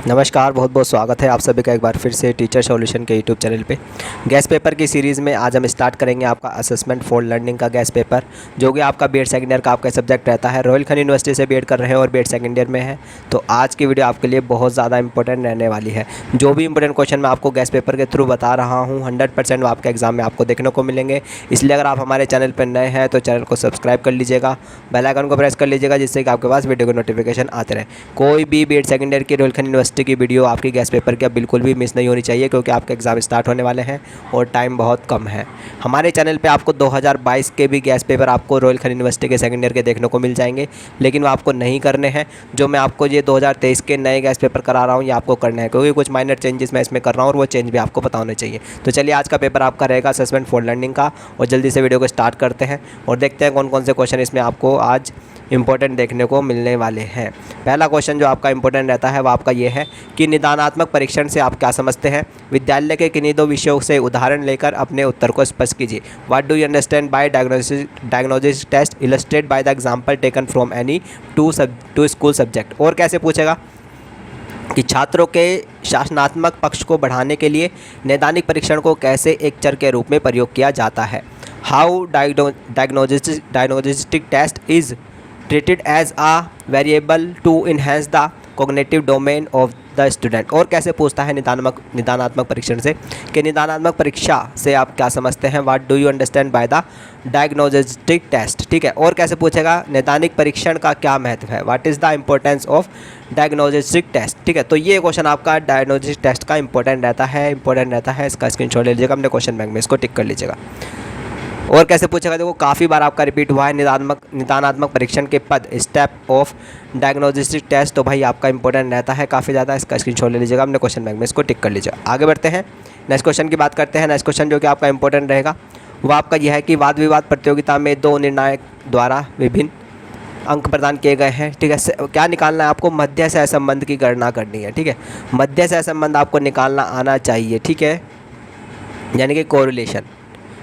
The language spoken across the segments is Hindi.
नमस्कार, बहुत बहुत स्वागत है आप सभी का एक बार फिर से टीचर सॉल्यूशन के यूट्यूब चैनल पे। गैस पेपर की सीरीज़ में आज हम स्टार्ट करेंगे आपका असेसमेंट फॉर लर्निंग का गैस पेपर, जो कि आपका बीएड सेकेंड ईयर का आपका सब्जेक्ट रहता है। रोहिलखंड यूनिवर्सिटी से बीएड कर रहे हैं और बीएड सेकेंड ईयर में है, तो आज की वीडियो आपके लिए बहुत ज़्यादा इंपॉर्टेंट रहने वाली है। जो भी इंपॉर्टेंट क्वेश्चन मैं आपको गैस पेपर के थ्रू बता रहा हूँ 100% आपके एग्जाम में आपको देखने को मिलेंगे। इसलिए अगर आप हमारे चैनल पर नए हैं तो चैनल को सब्सक्राइब कर लीजिएगा, बेल आइकन को प्रेस कर लीजिएगा, जिससे कि आपके पास वीडियो के नोटिफिकेशन आते रहे। कोई भी बीएड सेकेंड ईयर की रोहिलखंड यूनिवर्सिटी की वीडियो आपकी गैस पेपर की बिल्कुल भी मिस नहीं होनी चाहिए, क्योंकि आपके एग्ज़ाम स्टार्ट होने वाले हैं और टाइम बहुत कम है। हमारे चैनल पे आपको 2022 के भी गैस पेपर आपको रोहिलखंड यूनिवर्सिटी के सेकेंड ईयर के देखने को मिल जाएंगे, लेकिन वो आपको नहीं करने हैं। जो मैं आपको ये 2023 के नए गैस पेपर करा रहा हूँ ये आपको करना है, क्योंकि कुछ माइनर चेंजेस मैं इसमें कर रहा हूँ और वो चेंज भी आपको पता होने चाहिए। तो चलिए, आज का पेपर आपका रहेगा असेसमेंट फॉर लर्निंग का, और जल्दी से वीडियो को स्टार्ट करते हैं और देखते हैं कौन कौन से क्वेश्चन इसमें आपको आज इंपॉर्टेंट देखने को मिलने वाले हैं। पहला क्वेश्चन जो आपका इंपॉर्टेंट रहता है वो आपका ये है कि निदानात्मक परीक्षण से आप क्या समझते हैं। विद्यालय के किन्हीं दो विषयों से उदाहरण लेकर अपने उत्तर को स्पष्ट कीजिए। What do you understand by diagnosis test, illustrate by the example taken from any two school subject. और कैसे पूछेगा कि छात्रों के शासनात्मक पक्ष को बढ़ाने के लिए नैदानिक परीक्षण को कैसे एक चर के रूप में प्रयोग किया जाता है। How diagnostic test is treated as a variable to enhance the cognitive domain of the student। और कैसे पूछता है निदानात्मक परीक्षण से कि निदानात्मक परीक्षा से आप क्या समझते हैं। What do you understand by the diagnostic test. ठीक है, और कैसे पूछेगा नैदानिक परीक्षण का क्या महत्व है। What is the importance of diagnostic test. ठीक है, तो ये क्वेश्चन आपका डायग्नोस्टिक टेस्ट का इंपॉर्टेंट रहता है। इसका स्क्रीनशॉट ले लीजिएगा, अपने क्वेश्चन बैंक में इसको टिक कर लीजिएगा। और कैसे पूछेगा, देखो काफ़ी बार आपका रिपीट हुआ है निदानात्मक परीक्षण के पद, स्टेप ऑफ डायग्नोस्टिक टेस्ट। तो भाई आपका इंपॉर्टेंट रहता है काफ़ी ज़्यादा। इसका स्क्रीनशॉट ले लीजिएगा, अपने क्वेश्चन बैंक में इसको टिक कर लीजिएगा। आगे बढ़ते हैं, नेक्स्ट क्वेश्चन की बात करते हैं। नेक्स्ट क्वेश्चन जो कि आपका इंपॉर्टेंट रहेगा वो आपका यह है कि वाद विवाद प्रतियोगिता में दो निर्णायक द्वारा विभिन्न अंक प्रदान किए गए हैं। ठीक है, क्या निकालना है आपको, मध्य सहसंबंध की गणना करनी है। ठीक है, मध्य सहसंबंध आपको निकालना आना चाहिए। ठीक है, यानी कि correlation,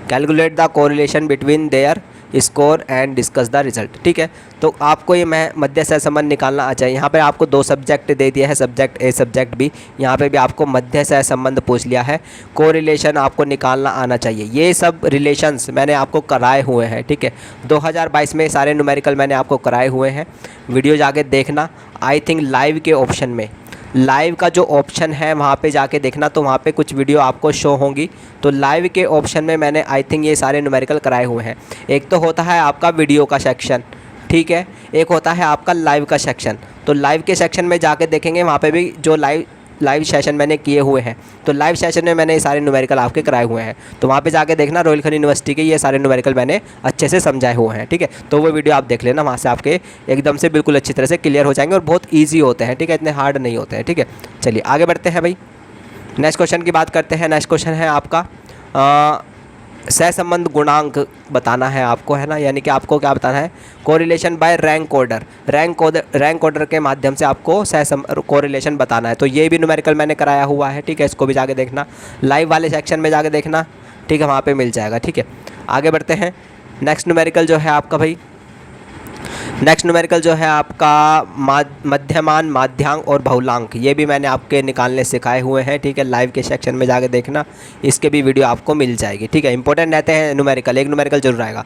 calculate the correlation between their score and discuss the result. ठीक है, तो आपको ये मध्य सहसंबंध निकालना आ चाहिए। यहाँ पे आपको दो सब्जेक्ट दे दिया है, सब्जेक्ट ए सब्जेक्ट बी। यहाँ पे भी आपको मध्य सहसंबंध पूछ लिया है, कोरिलेशन आपको निकालना आना चाहिए। ये सब रिलेशंस मैंने आपको कराए हुए हैं। ठीक है, 2022 में सारे न्यूमेरिकल मैंने आपको कराए हुए हैं, वीडियो जाके देखना। आई थिंक लाइव के ऑप्शन में, लाइव का जो ऑप्शन है वहाँ पे जाके देखना, तो वहाँ पे कुछ वीडियो आपको शो होंगी। तो लाइव के ऑप्शन में मैंने आई थिंक ये सारे न्यूमेरिकल कराए हुए हैं। एक तो होता है आपका वीडियो का सेक्शन, ठीक है, एक होता है आपका लाइव का सेक्शन। तो लाइव के सेक्शन में जाके देखेंगे, वहाँ पे भी जो लाइव सेशन मैंने किए हुए हैं, तो लाइव सेशन में मैंने ये सारे न्यूमेरिकल आपके कराए हुए हैं। तो वहाँ पे जाके देखना, रोहिलखंड यूनिवर्सिटी के ये सारे न्यूमेरिकल मैंने अच्छे से समझाए हुए हैं। ठीक है, तो वो वीडियो आप देख लेना, वहाँ से आपके एकदम से बिल्कुल अच्छी तरह से क्लियर हो जाएंगे और बहुत ईजी होते हैं। ठीक है, इतने हार्ड नहीं होते हैं। ठीक है, चलिए आगे बढ़ते हैं भाई, नेक्स्ट क्वेश्चन की बात करते हैं। नेक्स्ट क्वेश्चन है आपका सहसंबंध गुणांक बताना है आपको, है ना, यानी कि आपको क्या बताना है, correlation by rank order. Rank order के माध्यम से आपको कोरिलेशन बताना है। तो ये भी न्यूमेरिकल मैंने कराया हुआ है। ठीक है, इसको भी जाके देखना, लाइव वाले सेक्शन में जाके देखना। ठीक है, वहाँ पे मिल जाएगा। ठीक है, आगे बढ़ते हैं। नेक्स्ट न्यूमेरिकल जो है आपका भाई, नेक्स्ट न्यूमेरिकल जो है आपका मध्यमान, माध्यांक और बहुलांक। ये भी मैंने आपके निकालने सिखाए हुए हैं। ठीक है, लाइव के सेक्शन में जाके देखना, इसके भी वीडियो आपको मिल जाएगी। ठीक है, इंपॉर्टेंट रहते हैं न्यूमेरिकल, एक न्यूमेरिकल जरूर आएगा।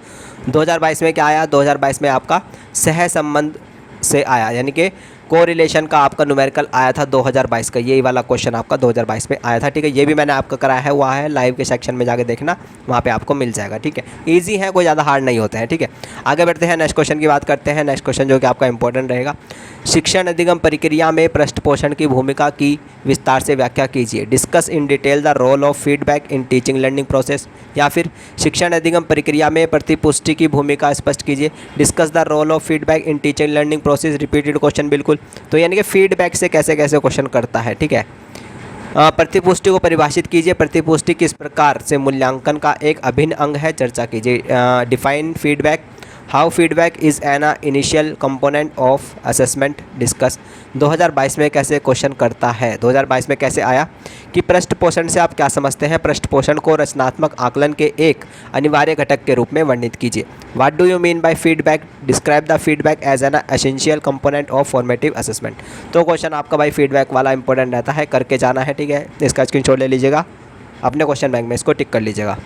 2022 में क्या आया, 2022 में आपका सहसंबंध से आया, यानी कि कोरिलेशन का आपका न्यूमेरिकल आया था 2022 का। यही वाला क्वेश्चन आपका 2022 में आया था। ठीक है, ये भी मैंने आपका कराया है, हुआ है लाइव के सेक्शन में जाके देखना, वहाँ पे आपको मिल जाएगा। ठीक है, इजी है, कोई ज़्यादा हार्ड नहीं होते हैं। ठीक है, आगे बढ़ते हैं, नेक्स्ट क्वेश्चन की बात करते हैं। नेक्स्ट क्वेश्चन जो कि आपका इंपॉर्टेंट रहेगा, शिक्षण अधिगम प्रक्रिया में पृष्ठपोषण की भूमिका की विस्तार से व्याख्या कीजिए। Discuss in detail the role of feedback in teaching learning process. या फिर शिक्षण अधिगम प्रक्रिया में प्रतिपुष्टि की भूमिका स्पष्ट कीजिए। Discuss the role of feedback in teaching learning process. Repeated question बिल्कुल, तो यानी कि फीडबैक से कैसे कैसे क्वेश्चन करता है। ठीक है, प्रतिपुष्टि को परिभाषित कीजिए। प्रतिपुष्टि किस प्रकार से मूल्यांकन का एक अभिन्न अंग है, चर्चा कीजिए। Define feedback. How feedback is an initial component of assessment discuss. 2022 में कैसे क्वेश्चन करता है, 2022 में कैसे आया कि पृष्ठ पोषण से आप क्या समझते हैं। पृष्ठ पोषण को रचनात्मक आकलन के एक अनिवार्य घटक के रूप में वर्णित कीजिए। What do you mean by feedback, describe the feedback as an essential component of formative assessment. तो क्वेश्चन आपका भाई फीडबैक वाला इंपॉर्टेंट रहता है, करके जाना है, ठीक है। इसका स्क्रीनशॉट ले लीजिएगा, अपने क्वेश्चन बैंक में इसको टिक कर लीजिएगा।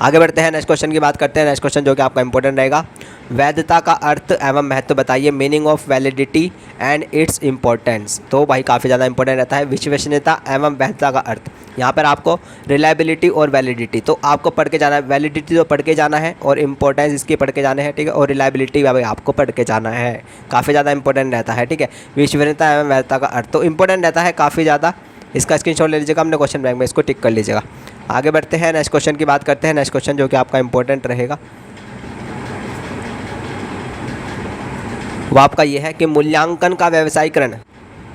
आगे बढ़ते हैं, नेक्स्ट क्वेश्चन की बात करते हैं। नेक्स्ट क्वेश्चन जो कि आपका इंपॉर्टेंट रहेगा, वैधता का अर्थ एवं महत्व बताइए। Meaning of validity and its importance. तो भाई काफ़ी ज़्यादा इंपॉर्टेंट रहता है। विश्वसनीयता एवं वैधता का अर्थ, यहाँ पर आपको रिलायबिलिटी और वैलिडिटी तो आपको पढ़ के जाना है। वैलिडिटी तो पढ़ के जाना है और इंपॉर्टेंस इसकी पढ़ के जाने हैं, ठीक है। और रिलायबिलिटी भाई आपको पढ़ के जाना है, काफ़ी ज़्यादा इंपॉर्टेंट रहता है, ठीक है। विश्वसनीयता एवं वैधता का अर्थ तो इंपॉर्टेंट रहता है काफ़ी ज़्यादा। इसका स्क्रीनशॉट ले लीजिएगा, अपने क्वेश्चन बैंक में इसको टिक कर लीजिएगा। आगे बढ़ते हैं, नेक्स्ट क्वेश्चन की बात करते हैं। नेक्स्ट क्वेश्चन जो कि आपका इंपॉर्टेंट रहेगा वो आपका ये है कि मूल्यांकन का व्यवसायीकरण,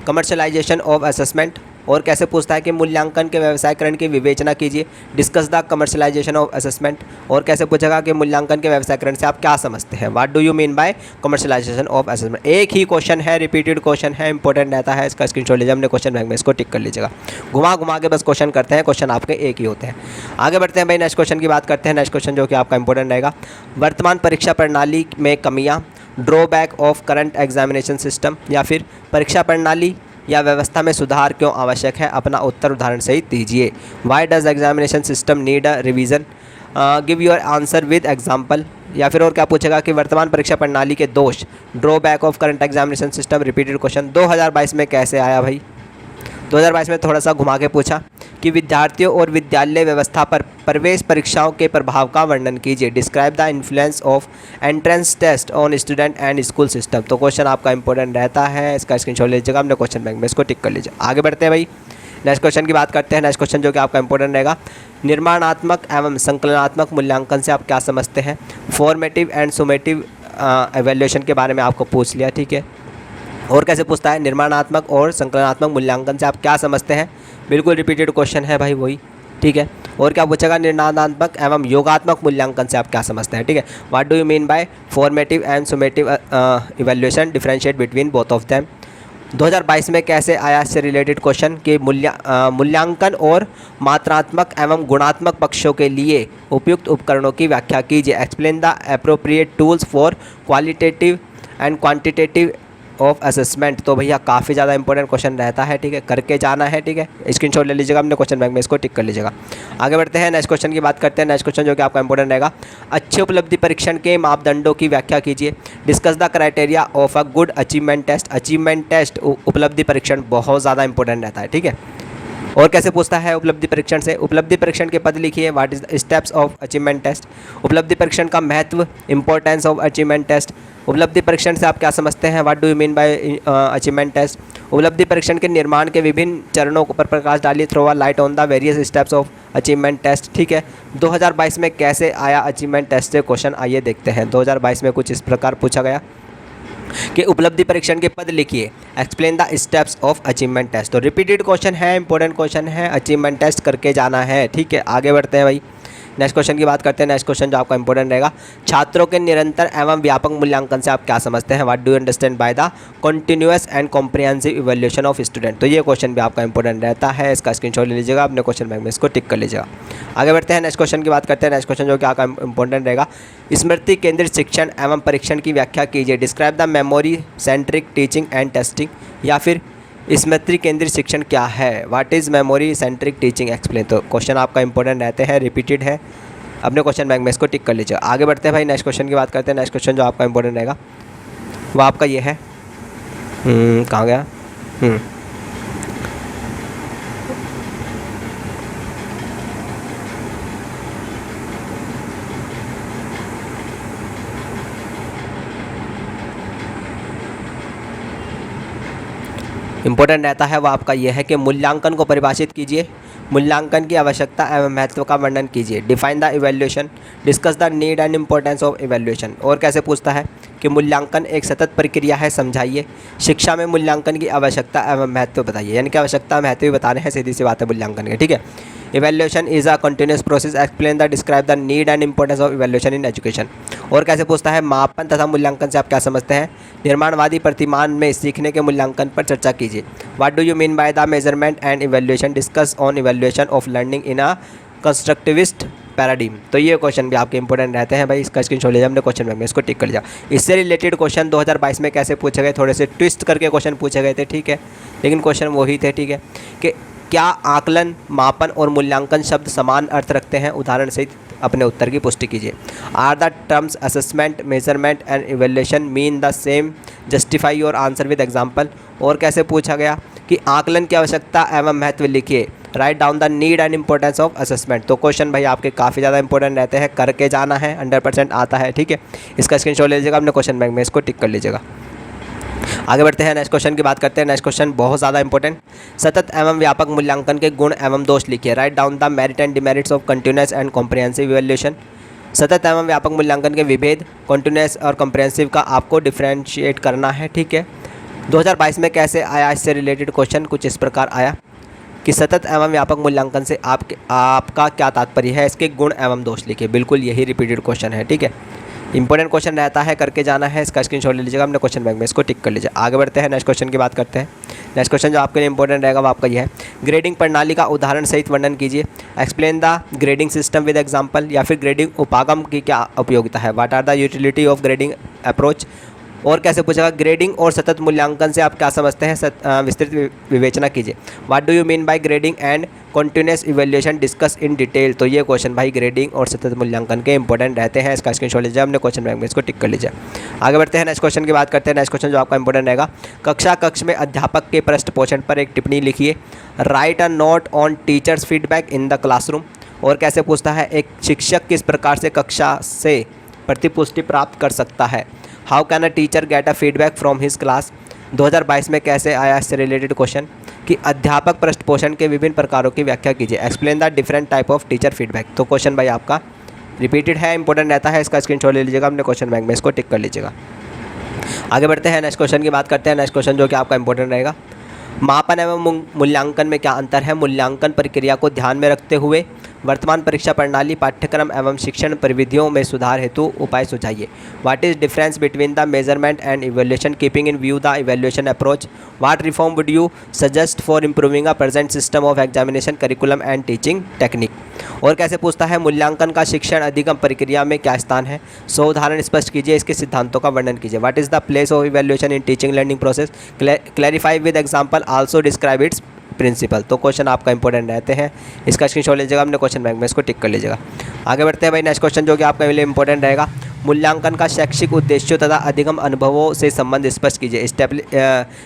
कमर्शलाइजेशन ऑफ असेसमेंट। और कैसे पूछता है कि मूल्यांकन के व्यवसायीकरण की विवेचना कीजिए। Discuss the commercialisation of assessment. और कैसे पूछेगा कि मूल्यांकन के व्यवसायीकरण से आप क्या समझते हैं। What do you mean bye commercialisation of assessment. एक ही क्वेश्चन है, रिपीटेड क्वेश्चन है, इंपॉर्टेंट रहता है। इसका स्क्रीनशॉट लीजिए, अपने क्वेश्चन बैंक में इसको टिक कर लीजिएगा। घुमा घुमा के बस क्वेश्चन करते हैं, क्वेश्चन आपके एक ही होते हैं। आगे बढ़ते हैं भाई, नेक्स्ट क्वेश्चन की बात करते हैं। नेक्स्ट क्वेश्चन जो कि आपका इंपॉर्टेंट रहेगा, वर्तमान परीक्षा प्रणाली में कमियाँ, drawback of current examination system, या फिर परीक्षा प्रणाली या व्यवस्था में सुधार क्यों आवश्यक है। अपना उत्तर उदाहरण सहित दीजिए। Why does examination system need a revision, give your answer with example. या फिर और क्या पूछेगा कि वर्तमान परीक्षा प्रणाली के दोष, drawback of current examination system, repeated question 2022 में कैसे आया भाई। 2022 में थोड़ा सा घुमा के पूछा कि विद्यार्थियों और विद्यालय व्यवस्था पर प्रवेश परीक्षाओं के प्रभाव का वर्णन कीजिए। Describe the influence of entrance test on student and school system. तो क्वेश्चन आपका इंपॉर्टेंट रहता है, इसका स्क्रीनशॉट लीजिएगा, अपने क्वेश्चन बैंक में इसको टिक कर लीजिए। आगे बढ़ते हैं भाई, नेक्स्ट क्वेश्चन की बात करते हैं। नेक्स्ट क्वेश्चन जो कि आपका इंपॉर्टेंट रहेगा, निर्माणात्मक एवं संकलनात्मक मूल्यांकन से आप क्या समझते हैं। फॉर्मेटिव एंड सुमेटिव एवेल्यूएशन के बारे में आपको पूछ लिया, ठीक है। और कैसे पूछता है, निर्माणात्मक और संकलनात्मक मूल्यांकन से आप क्या समझते हैं। बिल्कुल रिपीटेड क्वेश्चन है भाई वही, ठीक है। और क्या पूछेगा, निर्माणात्मक एवं योगात्मक मूल्यांकन से आप क्या समझते हैं, ठीक है। What do you mean by formative and summative evaluation, differentiate between both of them. 2022 में कैसे आया इससे रिलेटेड क्वेश्चन कि मूल्यांकन और मात्रात्मक एवं गुणात्मक पक्षों के लिए उपयुक्त उपकरणों की व्याख्या कीजिए। Explain the appropriate tools for qualitative and quantitative of assessment. तो भैया काफ़ी ज़्यादा इंपॉर्टेंट क्वेश्चन रहता है, ठीक है, करके जाना है, ठीक है। स्क्रीनशॉट ले लीजिएगा, अपने क्वेश्चन बैंक में इसको टिक कर लीजिएगा। आगे बढ़ते हैं, नेक्स्ट क्वेश्चन की बात करते हैं। नेक्स्ट क्वेश्चन जो कि आपका इंपॉर्टेंट रहेगा, अच्छे उपलब्धि परीक्षण के मापदंडों की व्याख्या कीजिए। Discuss the criteria of a good achievement test. Achievement test, उपलब्धि परीक्षण बहुत ज़्यादा इंपॉर्टेंट रहता है, ठीक है। और कैसे पूछता है उपलब्धि परीक्षण से, उपलब्धि परीक्षण के पद लिखिए। What is the steps of achievement test. उपलब्धि परीक्षण का महत्व, इंपॉर्टेंस ऑफ अचीवमेंट टेस्ट। उपलब्धि परीक्षण से आप क्या समझते हैं। What do you mean by achievement test. उपलब्धि परीक्षण के निर्माण के विभिन्न चरणों पर प्रकाश डालिए। Throw a light on the various steps of achievement test, ठीक है। 2022 में कैसे आया अचीवमेंट टेस्ट से क्वेश्चन, आइए देखते हैं। 2022 में कुछ इस प्रकार पूछा गया कि उपलब्धि परीक्षण के पद लिखिए। Explain the steps of achievement test. तो रिपीटेड क्वेश्चन है, इंपॉर्टेंट क्वेश्चन है, अचीवमेंट टेस्ट करके जाना है, ठीक है। आगे बढ़ते हैं भाई, नेक्स्ट क्वेश्चन की बात करते हैं। नेक्स्ट क्वेश्चन जो आपका इंपॉर्टेंट रहेगा, छात्रों के निरंतर एवं व्यापक मूल्यांकन से आप क्या समझते हैं। What do you understand by the continuous and comprehensive evaluation of student. तो ये क्वेश्चन भी आपका इंपॉर्टेंट रहता है, इसका स्क्रीनशॉट ले लीजिएगा, अपने क्वेश्चन बैंक में इसको टिक कर लीजिएगा। आगे बढ़ते हैं, नेक्स्ट क्वेश्चन की बात करते हैं। नेक्स्ट क्वेश्चन जो कि आपका इंपॉर्टेंट रहेगा, स्मृति केंद्रित शिक्षण एवं परीक्षण की व्याख्या कीजिए। Describe the memory centric teaching and testing. या फिर स्मृति केंद्रित शिक्षण क्या है। What is memory centric teaching, explain. तो क्वेश्चन आपका इंपॉर्टेंट रहते हैं, रिपीटेड है, अपने क्वेश्चन बैंक में इसको टिक कर लीजिए। आगे बढ़ते हैं भाई, नेक्स्ट क्वेश्चन की बात करते हैं। नेक्स्ट क्वेश्चन जो आपका इंपॉर्टेंट रहेगा वो आपका ये है, कहाँ गया, इंपॉर्टेंट रहता है वो आपका यह है कि मूल्यांकन को परिभाषित कीजिए। मूल्यांकन की आवश्यकता एवं महत्व का वर्णन कीजिए। Define the evaluation. Discuss the need and importance of evaluation. और कैसे पूछता है कि मूल्यांकन एक सतत प्रक्रिया है, समझाइए। शिक्षा में मूल्यांकन की आवश्यकता एवं महत्व बताइए। यानी कि आवश्यकता महत्व भी बताने हैं, सीधी सी बात है मूल्यांकन के, ठीक है। Evaluation is a continuous process, explain the describe the need and importance of evaluation in education. और कैसे पूछता है, मापन तथा मूल्यांकन से आप क्या समझते हैं? निर्माणवादी प्रतिमान में सीखने के मूल्यांकन पर चर्चा कीजिए। What do you mean by the measurement and evaluation, discuss on evaluation of learning in a constructivist paradigm. तो ये क्वेश्चन भी आपके इंपॉर्टेंट रहते हैं भाई, इसका स्क्रीनशॉट लीजिए, हमने क्वेश्चन बैंक में इसको टिक कर लिया। इससे रिलेटेड क्वेश्चन 2022 में कैसे पूछे गए, थोड़े से ट्विस्ट करके क्वेश्चन पूछे गए थे, ठीक है, लेकिन क्वेश्चन वही थे, ठीक है, कि क्या आकलन, मापन और मूल्यांकन शब्द समान अर्थ रखते हैं? उदाहरण सहित अपने उत्तर की पुष्टि कीजिए। Are the terms assessment, measurement and evaluation mean the same, justify your answer with example. और कैसे पूछा गया कि आकलन की आवश्यकता एवं महत्व लिखिए, write down the need and importance of assessment. तो क्वेश्चन भाई आपके काफ़ी ज़्यादा इंपॉर्टेंट रहते हैं, करके जाना है, 100% आता है, ठीक है। इसका स्क्रीनशॉट ले लीजिएगा, अपने क्वेश्चन बैंक में इसको टिक कर लीजिएगा। आगे बढ़ते हैं, नेक्स्ट क्वेश्चन की बात करते हैं। नेक्स्ट क्वेश्चन बहुत ज़्यादा इंपॉर्टेंट, सतत एवं व्यापक मूल्यांकन के गुण एवं दोष लिखिए, write down the merit and demerits of continuous and comprehensive evaluation. सतत एवं व्यापक मूल्यांकन के विभेद, कंटिन्यूअस और कॉम्प्रिहेंसिव का आपको डिफ्रेंशिएट करना है, ठीक है। 2022 में कैसे आया, इससे रिलेटेड क्वेश्चन कुछ इस प्रकार आया कि सतत एवं व्यापक मूल्यांकन से आपका क्या तात्पर्य है, इसके गुण एवं दोष लिखिए। बिल्कुल यही रिपीटेड क्वेश्चन है, ठीक है, इंपॉर्टेंट क्वेश्चन रहता है, करके जाना है। इसका स्क्रीनशॉट ले लीजिएगा, अपने क्वेश्चन बैंक में इसको टिक कर लीजिए। आगे बढ़ते हैं, नेक्स्ट क्वेश्चन की बात करते हैं। नेक्स्ट क्वेश्चन जो आपके लिए इंपॉर्टेंट रहेगा वो आपका यह है, ग्रेडिंग प्रणाली का उदाहरण सहित वर्णन कीजिए। Explain the grading system with example, या फिर ग्रेडिंग उपागम की क्या उपयोगिता है। What are the utility of grading approach. और कैसे पूछेगा, ग्रेडिंग और सतत मूल्यांकन से आप क्या समझते हैं, विस्तृत विवेचना कीजिए। What do you mean bye grading and continuous evaluation, discuss in detail. तो ये क्वेश्चन भाई ग्रेडिंग और सतत मूल्यांकन के इंपॉर्टेंट रहते हैं, इसका स्क्रीनशॉट लीजिए, हमने क्वेश्चन बैंक में इसको टिक कर लीजिए। आगे बढ़ते हैं, नेक्स्ट क्वेश्चन की बात करते हैं। नेक्स्ट क्वेश्चन जो आपका इंपॉर्टेंट रहेगा, कक्ष में अध्यापक के पृष्ठ पोषण पर एक टिप्पणी लिखिए। Right a note on teachers feedback in the classroom. और कैसे पूछता है, एक शिक्षक किस प्रकार से कक्षा से प्रतिपुष्टि प्राप्त कर सकता है। How can a teacher get a feedback from his class. 2022 में कैसे आया, इससे रिलेटेड क्वेश्चन कि अध्यापक पृष्ठ पोषण के विभिन्न प्रकारों की व्याख्या कीजिए। Explain the different type of teacher feedback. तो क्वेश्चन भाई आपका रिपीटेड है, इंपॉर्टेंट रहता है, इसका स्क्रीनशॉट ले लीजिएगा, अपने क्वेश्चन बैंक में इसको टिक कर लीजिएगा। आगे बढ़ते हैं, नेक्स्ट क्वेश्चन की बात करते हैं। नेक्स्ट क्वेश्चन जो कि आपका इंपॉर्टेंट रहेगा, मापन एवं मूल्यांकन में क्या अंतर है। मूल्यांकन प्रक्रिया को ध्यान में रखते हुए वर्तमान परीक्षा प्रणाली, पाठ्यक्रम एवं शिक्षण प्रविधियों में सुधार हेतु उपाय सुझाइए। What is difference between the measurement and evaluation, keeping in view the evaluation approach. What reform would you suggest for improving a present system of examination, curriculum and teaching technique. और कैसे पूछता है, मूल्यांकन का शिक्षण अधिगम प्रक्रिया में क्या स्थान है। सो उदाहरण स्पष्ट कीजिए, इसके सिद्धांतों का वर्णन कीजिए। What is the place of evaluation in teaching learning process, clarify with example, also describe its principle. तो क्वेश्चन आपका इंपॉर्टेंट रहते हैं, इसका स्क्रीनशॉट लीजिएगा, अपने क्वेश्चन बैंक में इसको टिक कर लीजिएगा। आगे बढ़ते हैं भाई, नेक्स्ट क्वेश्चन जो कि आपके लिए इंपॉर्टेंट रहेगा, मूल्यांकन का शैक्षिक उद्देश्यों तथा अधिगम अनुभवों से संबंध स्पष्ट कीजिए।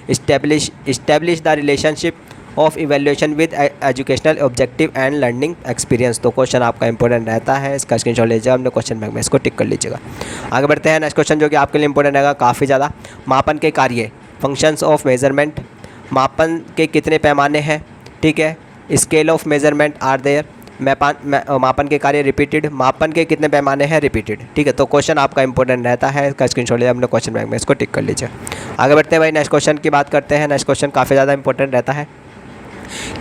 Establish the relationship of evaluation with educational objective and learning experience. तो क्वेश्चन आपका इंपॉर्टेंट रहता है, इसका स्क्रीनशॉट लीजिएगा, अपने क्वेश्चन बैंक में इसको टिक कर लीजिएगा। आगे बढ़ते हैं, नेक्स्ट क्वेश्चन जो कि आपके लिए इंपॉर्टेंट रहेगा काफ़ी ज़्यादा, मापन के कार्य, फंक्शंस ऑफ मेजरमेंट, मापन के कितने पैमाने हैं, ठीक है, scale of measurement are there, मापन के कार्य रिपीटेड, मापन के कितने पैमाने हैं रिपीटेड, ठीक है। तो क्वेश्चन आपका इंपॉर्टेंट रहता है, इसका स्क्रीनशॉट लीजिए, अपने क्वेश्चन बैंक में इसको टिक कर लीजिए। आगे बढ़ते हैं भाई, नेक्स्ट क्वेश्चन की बात करते हैं। नेक्स्ट क्वेश्चन काफ़ी ज़्यादा इंपॉर्टेंट रहता है,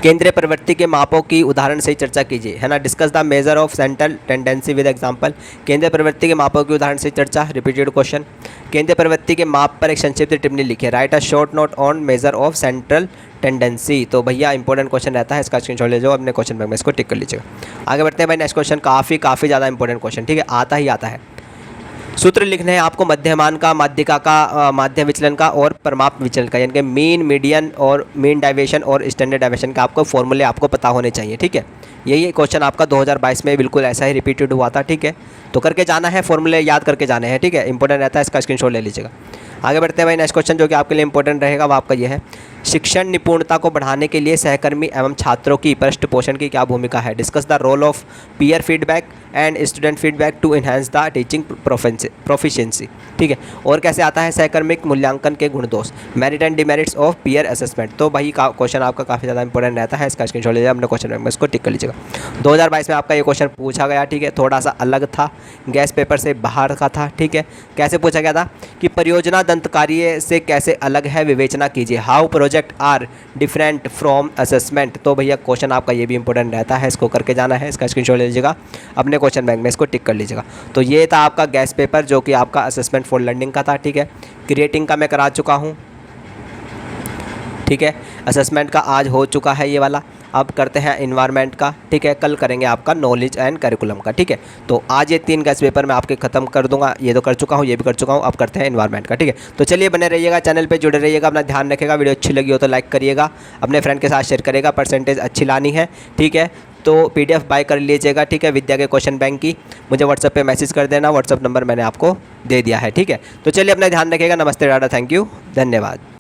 केंद्रीय प्रवृत्ति के मापों की उदाहरण से ही चर्चा कीजिए, है ना। Discuss the measure of central tendency with example. केंद्रीय प्रवृत्ति के मापों की उदाहरण से चर्चा, रिपीटेड क्वेश्चन। केंद्रीय प्रवृत्ति के माप पर एक संक्षिप्त टिप्पणी लिखिए। Right a short note on measure of central tendency. तो भैया इंपॉर्टेंट क्वेश्चन रहता है, इसका स्क्रीनशॉट ले जाओ, अपने क्वेश्चन बैंक में इसको टिक कर लीजिएगा। आगे बढ़ते हैं भाई, नेक्स्ट क्वेश्चन काफ़ी ज़्यादा इंपॉर्टेंट क्वेश्चन, ठीक है, आता ही आता है। सूत्र लिखने हैं आपको मध्यमान का, माध्यिका का, माध्य विचलन का और परमाप विचलन का, यानी कि मीन, मीडियन और मीन डाइवेशन और स्टैंडर्ड डाइवेशन का आपको फॉर्मूले आपको पता होने चाहिए, ठीक है। यही क्वेश्चन आपका 2022 में बिल्कुल ऐसा ही रिपीटेड हुआ था, ठीक है। तो करके जाना है, फॉर्मूले याद करके जाने हैं, ठीक है, इंपॉर्टेंट रहता है, इसका स्क्रीनशॉट ले लीजिएगा। आगे बढ़ते हैं भाई, नेक्स्ट क्वेश्चन जो कि आपके लिए इंपॉर्टेंट रहेगा वो आपका ये है, शिक्षण निपुणता को बढ़ाने के लिए सहकर्मी एवं छात्रों की पृष्ठ पोषण की क्या भूमिका है। Discuss the role of peer feedback and student feedback to enhance the teaching proficiency, ठीक है। और कैसे आता है, सहकर्मिक मूल्यांकन के गुण दोष, merit and demerits of peer assessment. तो भाई क्वेश्चन आपका काफ़ी ज़्यादा इंपॉर्टेंट रहता है, इसका स्क्रीनशॉट लीजिए, अपने क्वेश्चन में इसको टिक कर लीजिएगा। 2022 में आपका ये क्वेश्चन पूछा गया, ठीक है, थोड़ा सा अलग था, गैस पेपर से बाहर का था, ठीक है। कैसे पूछा गया था कि परियोजना दंत कार्य से कैसे अलग है, विवेचना कीजिए। How project project are different from assessment. तो भैया क्वेश्चन आपका ये भी इंपॉर्टेंट रहता है, इसको करके जाना है, इसका स्क्रीनशॉट ले लीजिएगा, अपने क्वेश्चन बैंक में इसको टिक कर लीजिएगा। तो ये था आपका गैस पेपर जो कि आपका असेसमेंट फॉर लर्निंग का था, ठीक है। क्रिएटिंग का मैं करा चुका हूँ, ठीक है। असेसमेंट का आज हो चुका है ये वाला। अब करते हैं इन्वायरमेंट का, ठीक है। कल करेंगे आपका नॉलेज एंड करिकुलम का, ठीक है। तो आज ये 3 गैस पेपर मैं आपके ख़त्म कर दूंगा, ये तो कर चुका हूँ, ये भी कर चुका हूँ। अब करते हैं इन्वायरमेंट का, ठीक है। तो चलिए बने रहिएगा, चैनल पे जुड़े रहिएगा, अपना ध्यान रखिएगा। वीडियो अच्छी लगी हो तो लाइक करिएगा, अपने फ्रेंड के साथ शेयर करेगा, परसेंटेज अच्छी लानी है, ठीक है। तो PDF बाय कर लीजिएगा, ठीक है, विद्या के क्वेश्चन बैंक की। मुझे व्हाट्सएप पे मैसेज कर देना, व्हाट्सएप नंबर मैंने आपको दे दिया है, ठीक है। तो चलिए अपना ध्यान रखिएगा। नमस्ते, टाटा, थैंक यू, धन्यवाद।